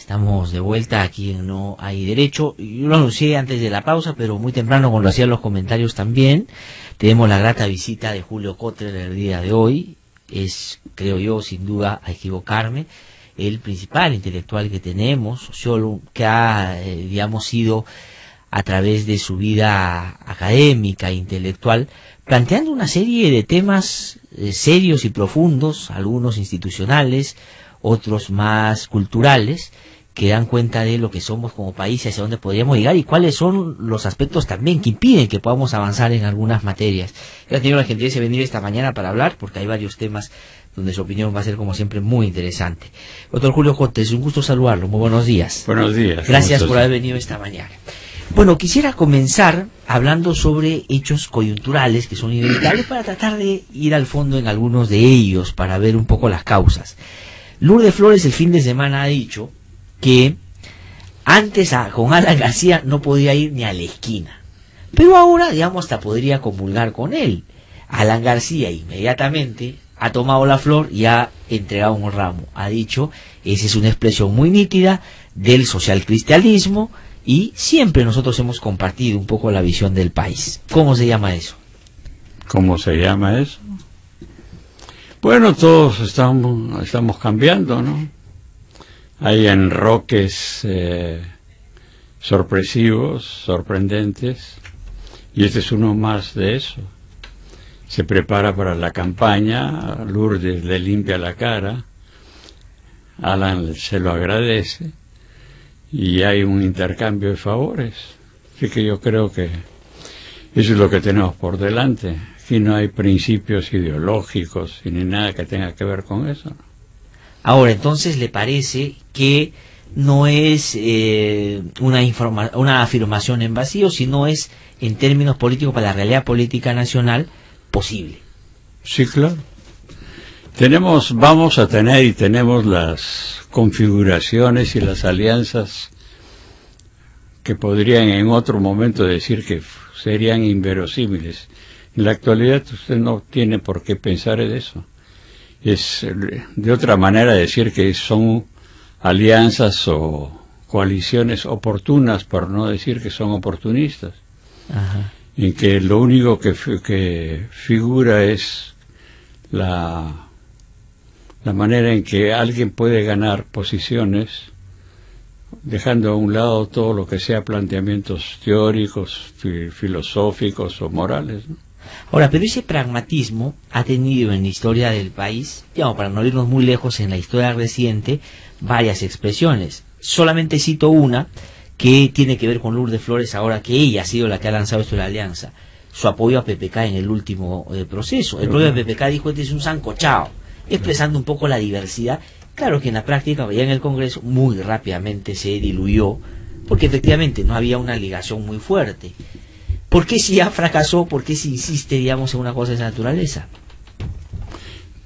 Estamos de vuelta aquí en No Hay Derecho. Yo lo anuncié antes de la pausa, pero muy temprano cuando hacían los comentarios también. Tenemos la grata visita de Julio Kotler el día de hoy. Es, creo yo, sin duda a equivocarme, el principal intelectual que tenemos, sociólogo, que ha, digamos, sido a través de su vida académica e intelectual, planteando una serie de temas serios y profundos, algunos institucionales, otros más culturales, que dan cuenta de lo que somos como país y hacia dónde podríamos llegar y cuáles son los aspectos también que impiden que podamos avanzar en algunas materias. Yo he tenido la gentileza de venir esta mañana para hablar, porque hay varios temas donde su opinión va a ser, como siempre, muy interesante. Doctor Julio Kotler, es un gusto saludarlo. Muy buenos días. Buenos días. Gracias por haber venido esta mañana. Bueno, quisiera comenzar hablando sobre hechos coyunturales que son inevitables para tratar de ir al fondo en algunos de ellos, para ver un poco las causas. Lourdes Flores el fin de semana ha dicho que antes con Alan García no podía ir ni a la esquina, pero ahora, digamos, hasta podría comulgar con él. Alan García inmediatamente ha tomado la flor y ha entregado un ramo. Ha dicho, esa es una expresión muy nítida del socialcristianismo y siempre nosotros hemos compartido un poco la visión del país. ¿Cómo se llama eso? ¿Cómo se llama eso? Bueno, todos estamos cambiando, ¿no? Hay enroques sorpresivos, sorprendentes, y este es uno más de eso. Se prepara para la campaña, Lourdes le limpia la cara, Alan se lo agradece, y hay un intercambio de favores. Así que yo creo que eso es lo que tenemos por delante. Aquí no hay principios ideológicos ni nada que tenga que ver con eso. Ahora, entonces, ¿le parece que no es una afirmación en vacío, sino es, en términos políticos, para la realidad política nacional, posible? Sí, claro. Vamos a tener y tenemos las configuraciones y las alianzas que podrían en otro momento decir que serían inverosímiles. En la actualidad usted no tiene por qué pensar en eso. Es de otra manera decir que son alianzas o coaliciones oportunas, por no decir que son oportunistas. Ajá. En que lo único que figura es la manera en que alguien puede ganar posiciones dejando a un lado todo lo que sea planteamientos teóricos, filosóficos o morales, ¿no? Ahora, pero ese pragmatismo ha tenido en la historia del país, digamos, para no irnos muy lejos en la historia reciente, varias expresiones. Solamente cito una que tiene que ver con Lourdes Flores, ahora que ella ha sido la que ha lanzado esto de la alianza, su apoyo a PPK en el último proceso. El propio PPK dijo, este es un sancochao, expresando un poco la diversidad. Claro que en la práctica, ya en el Congreso, muy rápidamente se diluyó, porque efectivamente no había una ligación muy fuerte. ¿Por qué si ya fracasó? ¿Por qué si insiste, digamos, en una cosa de esa naturaleza?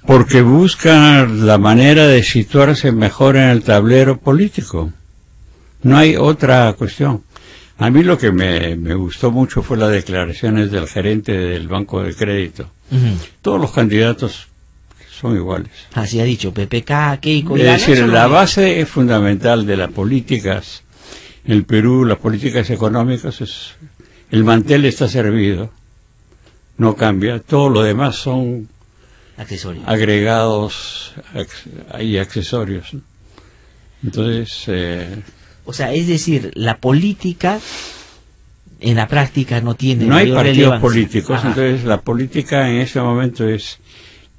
Porque busca la manera de situarse mejor en el tablero político. No hay otra cuestión. A mí lo que me gustó mucho fue las declaraciones del gerente del Banco de Crédito. Todos los candidatos son iguales. Así ha dicho, PPK, Keiko... Es decir, la base fundamental de las políticas en el Perú, las políticas económicas, el mantel está servido, no cambia, todo lo demás son accesorios, agregados y accesorios, ¿no? Entonces... o sea, es decir, la política en la práctica no tiene... No hay partidos relevancia políticos. Ajá. Entonces la política en ese momento es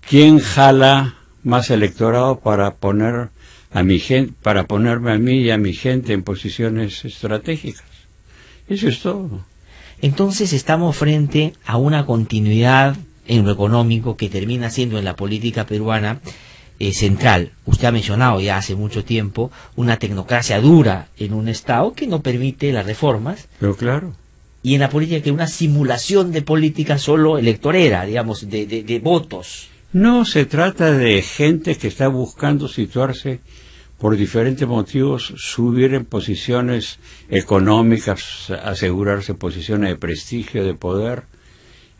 quién jala más electorado para poner a mi gente, para ponerme a mí y a mi gente en posiciones estratégicas. Eso es todo. Entonces estamos frente a una continuidad en lo económico que termina siendo en la política peruana central. Usted ha mencionado ya hace mucho tiempo una tecnocracia dura en un Estado que no permite las reformas. Pero claro. Y en la política que una simulación de política solo electorera, digamos, de votos. No, se trata de gente que está buscando situarse por diferentes motivos, subir en posiciones económicas, asegurarse posiciones de prestigio, de poder,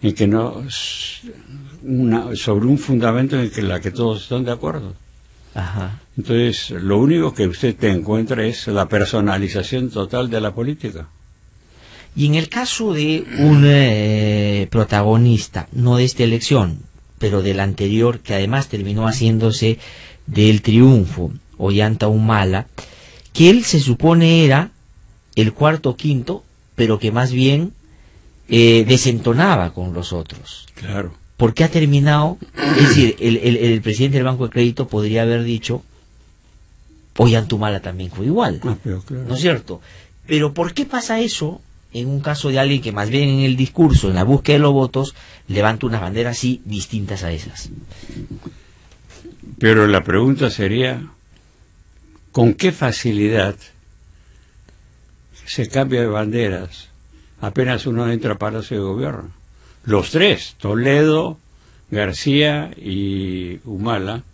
en que no sobre un fundamento en que todos están de acuerdo. Ajá. Entonces, lo único que usted te encuentra es la personalización total de la política. Y en el caso de un protagonista, no de esta elección, pero del anterior, que además terminó haciéndose del triunfo, Ollanta Humala, que él se supone era el cuarto o quinto, pero que más bien desentonaba con los otros. Claro. ¿Por qué ha terminado? Es decir, el presidente del Banco de Crédito podría haber dicho, Ollanta Humala también fue igual, Pero claro. ¿no es cierto? Pero ¿por qué pasa eso en un caso de alguien que más bien en el discurso, en la búsqueda de los votos, levanta unas banderas así distintas a esas? Pero la pregunta sería, ¿con qué facilidad se cambia de banderas apenas uno entra a Palacio de Gobierno? Los tres, Toledo, García y Humala,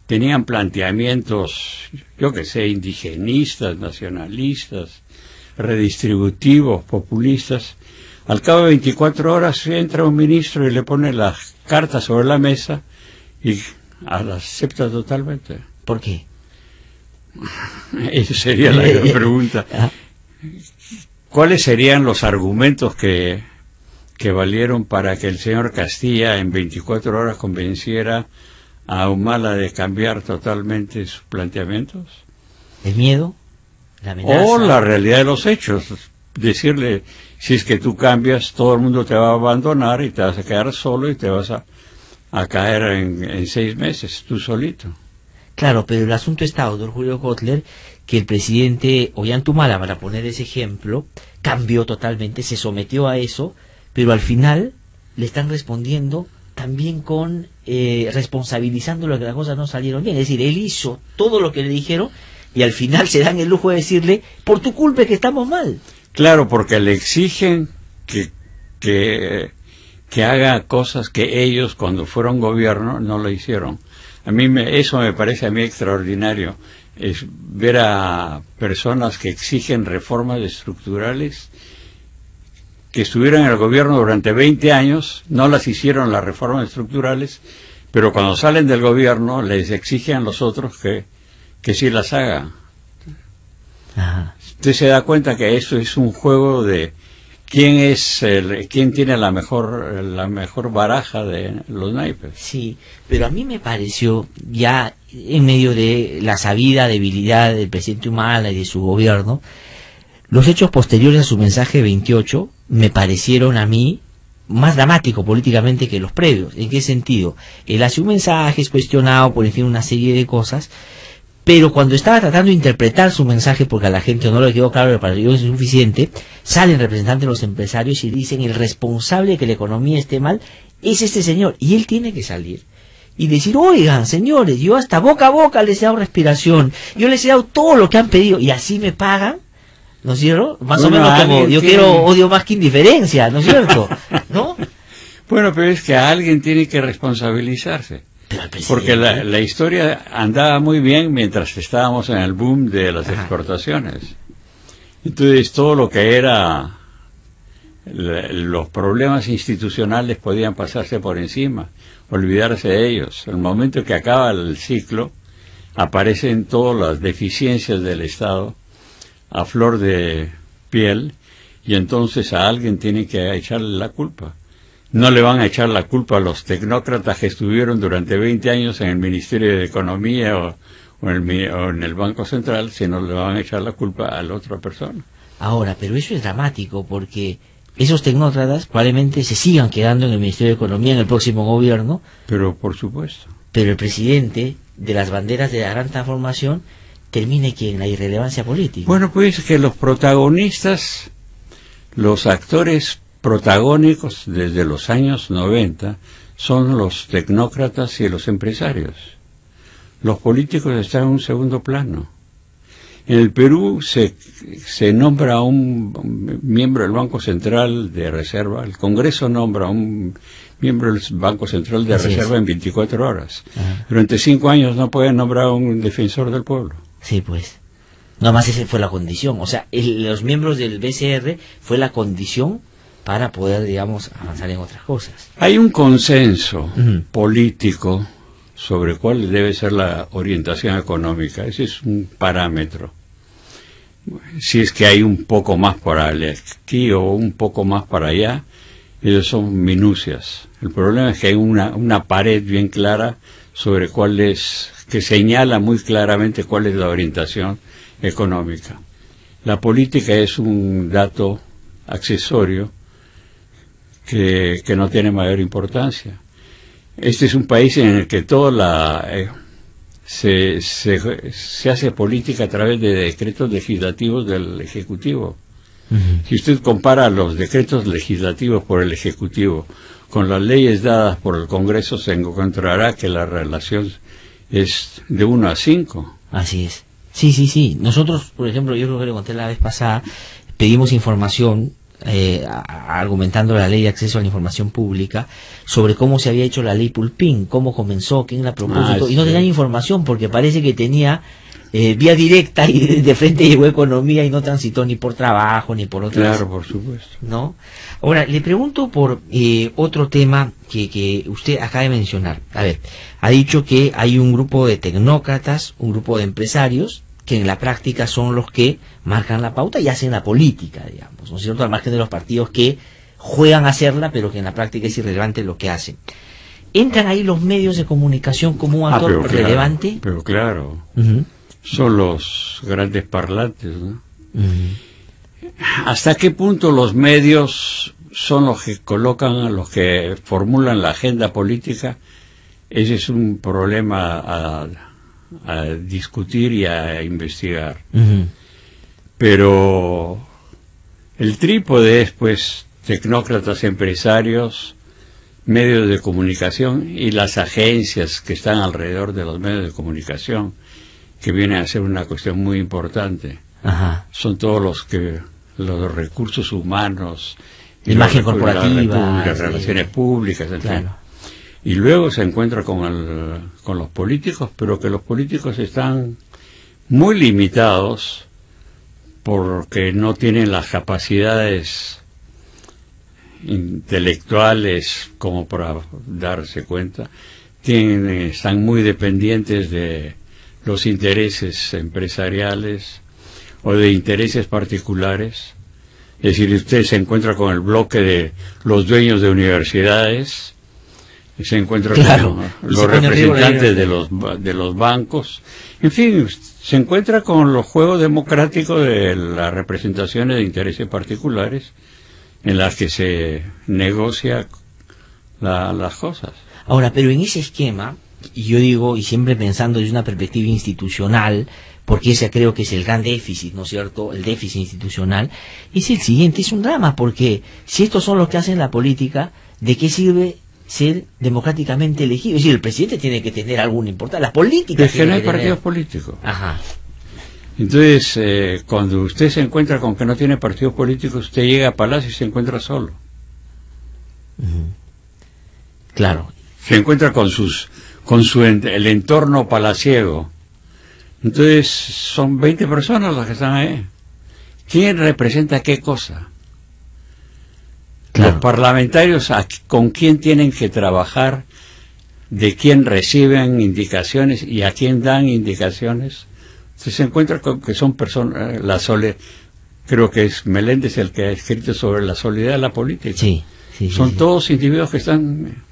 tenían planteamientos, yo que sé, indigenistas, nacionalistas, redistributivos, populistas. Al cabo de 24 horas entra un ministro y le pone las cartas sobre la mesa y las acepta totalmente. ¿Por qué? Esa sería la gran pregunta. ¿Cuáles serían los argumentos que valieron para que el señor Castilla en 24 horas convenciera a Humala de cambiar totalmente sus planteamientos? ¿El miedo? ¿La amenaza? O la realidad de los hechos. Decirle, si es que tú cambias, todo el mundo te va a abandonar y te vas a quedar solo y te vas a caer en 6 meses, tú solito. Claro, pero el asunto está, doctor Julio Kotler, que el presidente Ollanta Humala, para poner ese ejemplo, cambió totalmente, se sometió a eso, pero al final le están respondiendo también con responsabilizándolo de que las cosas no salieron bien. Es decir, él hizo todo lo que le dijeron y al final se dan el lujo de decirle, por tu culpa es que estamos mal. Claro, porque le exigen que haga cosas que ellos cuando fueron gobierno no lo hicieron. A mí eso me parece a mí extraordinario, es ver a personas que exigen reformas estructurales que estuvieron en el gobierno durante 20 años, no las hicieron las reformas estructurales, pero cuando salen del gobierno les exigen a los otros que sí las hagan. Ajá. Usted se da cuenta que eso es un juego de quién tiene la mejor baraja de los naipes. Sí, pero a mí me pareció, ya en medio de la sabida debilidad del presidente Humala y de su gobierno, los hechos posteriores a su mensaje 28 me parecieron a mí más dramáticos políticamente que los previos. ¿En qué sentido? Él hace un mensaje, es cuestionado por, en fin, una serie de cosas, pero cuando estaba tratando de interpretar su mensaje, porque a la gente no le quedó claro, pero para ellos es suficiente, salen representantes de los empresarios y dicen, el responsable de que la economía esté mal es este señor, y él tiene que salir y decir, oigan, señores, yo hasta boca a boca les he dado respiración, yo les he dado todo lo que han pedido, y así me pagan, ¿no es cierto? Más o menos como, yo quiero odio más que indiferencia, ¿no es cierto? ¿No? Bueno, pero es que alguien tiene que responsabilizarse. Porque la historia andaba muy bien mientras estábamos en el boom de las exportaciones. Entonces todo lo que era los problemas institucionales podían pasarse por encima, olvidarse de ellos. En el momento que acaba el ciclo, aparecen todas las deficiencias del Estado a flor de piel, y entonces a alguien tiene que echarle la culpa. No le van a echar la culpa a los tecnócratas que estuvieron durante 20 años en el Ministerio de Economía o en el Banco Central, sino le van a echar la culpa a la otra persona. Ahora, pero eso es dramático, porque esos tecnócratas probablemente se sigan quedando en el Ministerio de Economía en el próximo gobierno. Pero por supuesto. Pero el presidente de las banderas de la gran transformación termine que en la irrelevancia política. Bueno, pues que los protagonistas, los actores protagónicos desde los años 90 son los tecnócratas y los empresarios. Los políticos están en un segundo plano. En el Perú se nombra a un miembro del Banco Central de Reserva, el Congreso nombra a un miembro del Banco Central de Reserva en 24 horas. Ajá. Durante 5 años no pueden nombrar a un defensor del pueblo. Sí, pues. Nomás esa fue la condición. O sea, los miembros del BCR fue la condición para poder, digamos, avanzar en otras cosas. Hay un consenso político sobre cuál debe ser la orientación económica. Ese es un parámetro. Si es que hay un poco más para aquí o un poco más para allá, ellos son minucias. El problema es que hay una pared bien clara sobre cuál es, que señala muy claramente cuál es la orientación económica. La política es un dato accesorio que no tiene mayor importancia. Este es un país en el que toda se hace política a través de decretos legislativos del Ejecutivo. Si usted compara los decretos legislativos por el Ejecutivo con las leyes dadas por el Congreso, se encontrará que la relación es de 1 a 5. Así es. Sí. Nosotros, por ejemplo, yo creo que le conté la vez pasada, pedimos información, argumentando la ley de acceso a la información pública, sobre cómo se había hecho la ley Pulpín, cómo comenzó, quién la propuso, y no tenían información porque parece que tenía vía directa y de frente llegó Economía y no transitó ni por trabajo ni por otras. Claro, por supuesto. ¿No? Ahora, le pregunto por otro tema que usted acaba de mencionar. A ver, ha dicho que hay un grupo de tecnócratas, un grupo de empresarios, que en la práctica son los que marcan la pauta y hacen la política, digamos, ¿no es cierto? Al margen de los partidos que juegan a hacerla, pero que en la práctica es irrelevante lo que hacen. ¿Entran ahí los medios de comunicación como un actor relevante? Pero claro, son los grandes parlantes, ¿no? ¿Hasta qué punto los medios son los que colocan, los que formulan la agenda política? Ese es un problema a discutir y a investigar. Pero el trípode es, pues, tecnócratas, empresarios, medios de comunicación y las agencias que están alrededor de los medios de comunicación, que viene a ser una cuestión muy importante. Son todos los recursos humanos, imagen corporativa, las relaciones públicas, en fin. Y luego se encuentra con los políticos, pero que los políticos están muy limitados porque no tienen las capacidades intelectuales como para darse cuenta. Están muy dependientes de los intereses empresariales o de intereses particulares. Es decir, usted se encuentra con el bloque de los dueños de universidades, se encuentra con los representantes de los bancos, en fin, se encuentra con los juegos democráticos de las representaciones de intereses particulares en las que se negocia las cosas. Ahora, pero en ese esquema, y yo digo, y siempre pensando desde una perspectiva institucional, porque ese creo que es el gran déficit, ¿no es cierto?, el déficit institucional, es el siguiente, es un drama, porque si estos son los que hacen la política, ¿de qué sirve ser democráticamente elegido? Es decir, el presidente tiene que tener alguna importancia, la política es que no hay partidos políticos. Ajá. Entonces, cuando usted se encuentra con que no tiene partidos políticos, usted llega a Palacio y se encuentra solo. Claro. Se encuentra con el entorno palaciego. Entonces, son 20 personas las que están ahí. ¿Quién representa qué cosa? Claro. Los parlamentarios, ¿con quién tienen que trabajar? ¿De quién reciben indicaciones y a quién dan indicaciones? Entonces se encuentra con que son personas, creo que es Meléndez el que ha escrito sobre la soledad de la política. Son todos individuos que están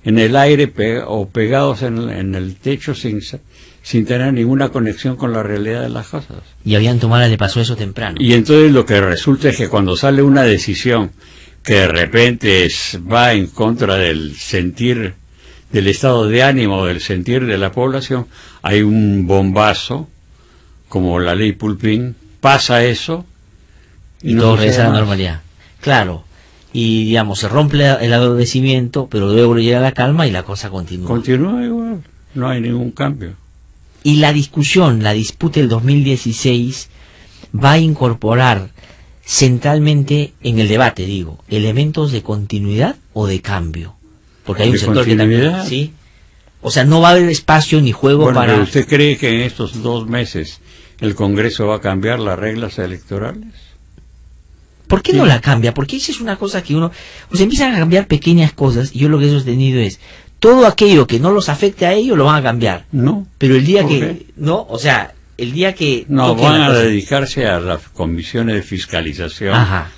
en el aire o pegados en el techo sin tener ninguna conexión con la realidad de las cosas. Y a Ollanta le pasó eso temprano. Y entonces lo que resulta es que cuando sale una decisión que de repente va en contra del sentir, del estado de ánimo, del sentir de la población, hay un bombazo, como la ley Pulpín, pasa eso y todo regresa a la normalidad. Claro, y digamos, se rompe el adormecimiento, pero luego llega la calma y la cosa continúa. Continúa igual, no hay ningún cambio. Y la disputa del 2016 va a incorporar centralmente en el debate, digo, elementos de continuidad o de cambio. Porque hay un sector que también, ¿sí? O sea, no va a haber espacio ni juego para... Pero ¿usted cree que en estos 2 meses el Congreso va a cambiar las reglas electorales? ¿Por qué no la cambia? Porque esa es una cosa que uno... O sea, empiezan a cambiar pequeñas cosas, y yo lo que he sostenido es, todo aquello que no los afecte a ellos lo van a cambiar. No. Pero el día ¿Por que... qué? No, o sea, el día que... No, toque van la a cosa- dedicarse a las comisiones de fiscalización. Ajá.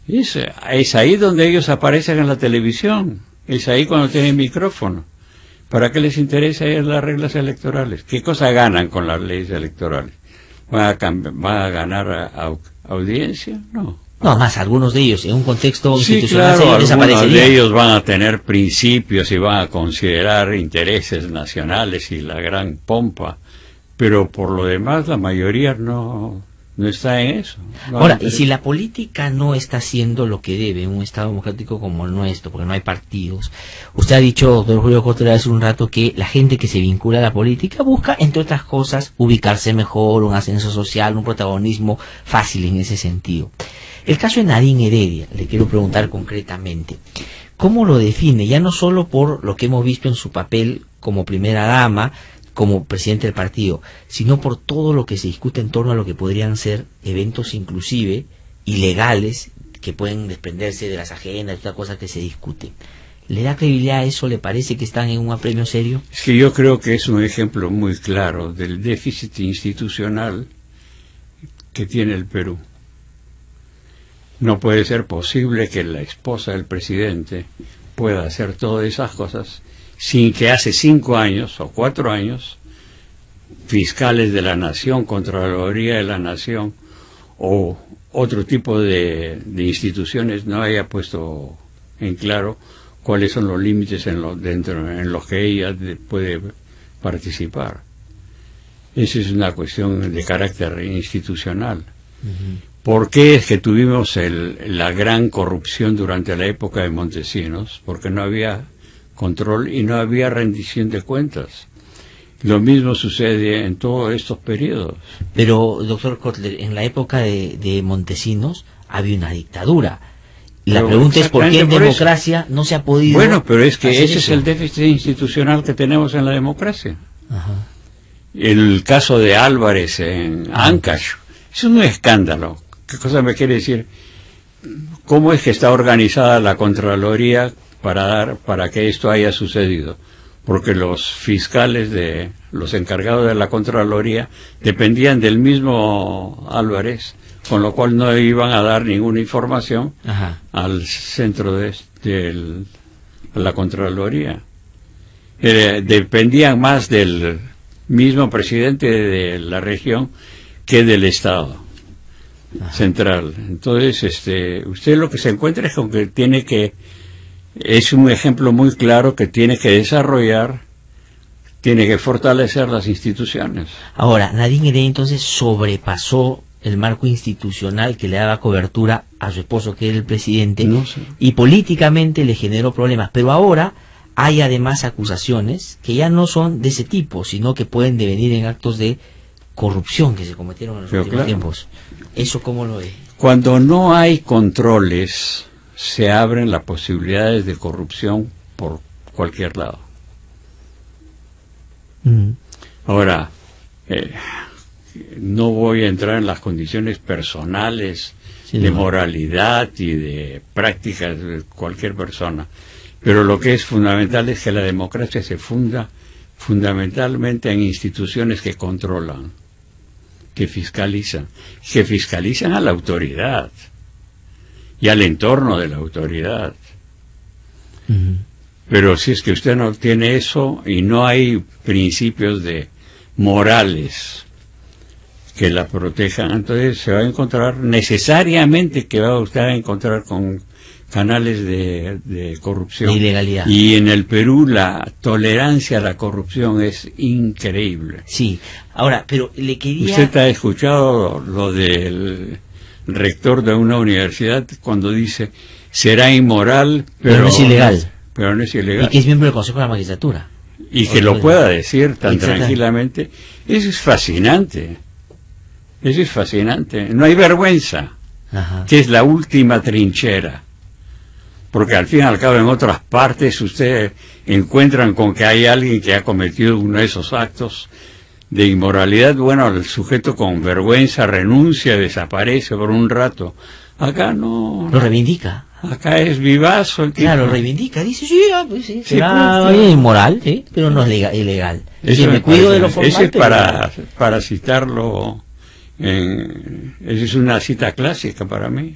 Es ahí donde ellos aparecen en la televisión. Es ahí cuando tienen micrófono. ¿Para qué les interesa ir las reglas electorales? ¿Qué cosa ganan con las leyes electorales? ¿Van a ganar audiencia? No. No, más algunos de ellos, en un contexto Sí, institucional claro, serio, algunos desaparecerían. de ellos van a tener principios y van a considerar intereses nacionales y la gran pompa, pero por lo demás la mayoría no está en eso. No Ahora, hay y si la política no está haciendo lo que debe en un Estado democrático como el nuestro, porque no hay partidos, usted ha dicho, doctor Julio Kotler, hace un rato que la gente que se vincula a la política busca, entre otras cosas, ubicarse mejor, un ascenso social, un protagonismo fácil en ese sentido. El caso de Nadine Heredia, le quiero preguntar concretamente, ¿cómo lo define? Ya no solo por lo que hemos visto en su papel como primera dama, como presidente del partido, sino por todo lo que se discute en torno a lo que podrían ser eventos inclusive ilegales que pueden desprenderse de las agendas y otras cosas que se discuten. ¿Le da credibilidad a eso? ¿Le parece que están en un apremio serio? Es que yo creo que es un ejemplo muy claro del déficit institucional que tiene el Perú. No puede ser posible que la esposa del presidente pueda hacer todas esas cosas sin que hace 5 años o 4 años fiscales de la nación, Contraloría de la Nación o otro tipo de instituciones no haya puesto en claro cuáles son los límites en los que ella puede participar. Esa es una cuestión de carácter institucional. ¿Por qué es que tuvimos la gran corrupción durante la época de Montesinos? Porque no había control y no había rendición de cuentas. Lo mismo sucede en todos estos periodos. Pero, doctor Kotler, en la época de Montesinos había una dictadura. Y la Pero pregunta es por qué en exactamente por eso. democracia no se ha podido... Bueno, pero es que hacer ese es eso. el déficit institucional que tenemos en la democracia. Ajá. El caso de Álvarez en Ancash es un escándalo. ¿Qué cosa me quiere decir? ¿Cómo es que está organizada la Contraloría para que esto haya sucedido? Porque los fiscales los encargados de la Contraloría dependían del mismo Álvarez, con lo cual no iban a dar ninguna información Ajá. al centro de la Contraloría. Dependían más del mismo presidente de la región que del Estado central. Entonces, usted lo que se encuentra es con que es un ejemplo muy claro que tiene que desarrollar, tiene que fortalecer las instituciones. Ahora, Nadine Heredia entonces sobrepasó el marco institucional que le daba cobertura a su esposo, que era el presidente, No sé. y políticamente le generó problemas. Pero ahora hay además acusaciones que ya no son de ese tipo, sino que pueden devenir en actos de corrupción que se cometieron en los Pero últimos claro. tiempos. ¿Eso cómo lo ve? Cuando no hay controles, se abren las posibilidades de corrupción por cualquier lado. Ahora, no voy a entrar en las condiciones personales Sí, de no. moralidad y de prácticas de cualquier persona, pero lo que es fundamental es que la democracia se funda fundamentalmente en instituciones que controlan, que fiscalizan a la autoridad y al entorno de la autoridad. Pero si es que usted no tiene eso y no hay principios de morales que la protejan, entonces se va a encontrar necesariamente que va usted a encontrar con canales de corrupción. De ilegalidad. Y en el Perú la tolerancia a la corrupción es increíble. Sí. Ahora, pero le quería... ¿Usted ha escuchado lo del rector de una universidad cuando dice será inmoral, Pero no es ilegal. Pero no es Y ilegal. que es miembro del Consejo de la Magistratura. Y que lo pueda decir tan Exactamente. tranquilamente, eso es fascinante. Eso es fascinante. No hay vergüenza, Ajá. que es la última trinchera. Porque al fin y al cabo en otras partes ustedes encuentran con que hay alguien que ha cometido uno de esos actos de inmoralidad. Bueno, el sujeto con vergüenza renuncia, desaparece por un rato. Acá no. Lo reivindica. Acá es vivazo el tipo. Claro, reivindica, dice, sí, pues sí, Sí, será pues, inmoral, ¿sí? Pero no es ilegal. Eso Que me me cuido de lo parece. formal, Ese es pero- para citarlo, esa es una cita clásica para mí.